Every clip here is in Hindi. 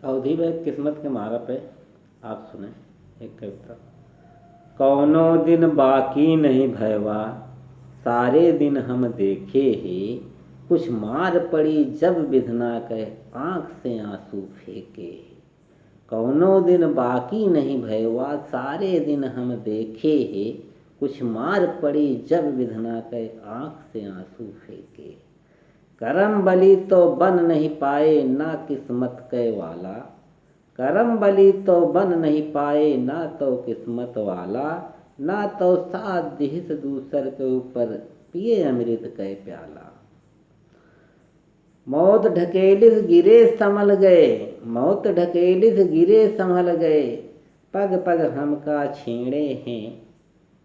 अवधि में किस्मत के मारा पे आप सुने एक कविता। कौनो दिन बाकी नहीं भयवा, सारे दिन हम देखे ही, कुछ मार पड़ी जब विधना के आँख से आंसू फेंके। कौनो दिन बाकी नहीं भयवा, सारे दिन हम देखे ही, कुछ मार पड़ी जब विधना के आँख से आंसू फेंके। करम बली तो बन नहीं पाए ना किस्मत के वाला, करम बली तो बन नहीं पाए ना तो किस्मत वाला, ना तो साथ दिहिस दूसर के ऊपर पिए अमृत के प्याला। मौत ढकेलिस गिरे संभल गए, मौत ढकेलिस गिरे संभल गए, पग पग हमका छेड़े हैं,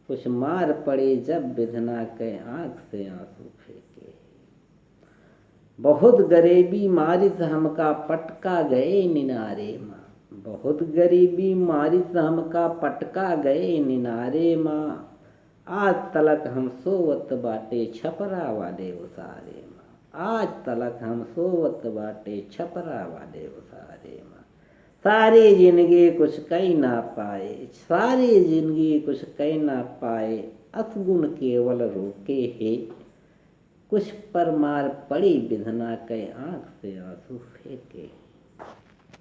कुछ मार पड़े जब विधना के आँख से आंसू फेंके। बहुत गरीबी मारिस हमका पटका गए निनारे माँ, बहुत गरीबी मारिस हमका पटका गए निनारे माँ, आज तलक हम सोवत बाटे छपरा वाले उसारे माँ, आज तलक हम सोवत बाटे छपरा वाले उसारे माँ। सारी जिंदगी कुछ कही ना पाए, सारी जिंदगी कुछ कही ना पाए, असगुन केवल रोके है, कुछ पर मार पड़ी विधना के आँख से आंसू फेंके।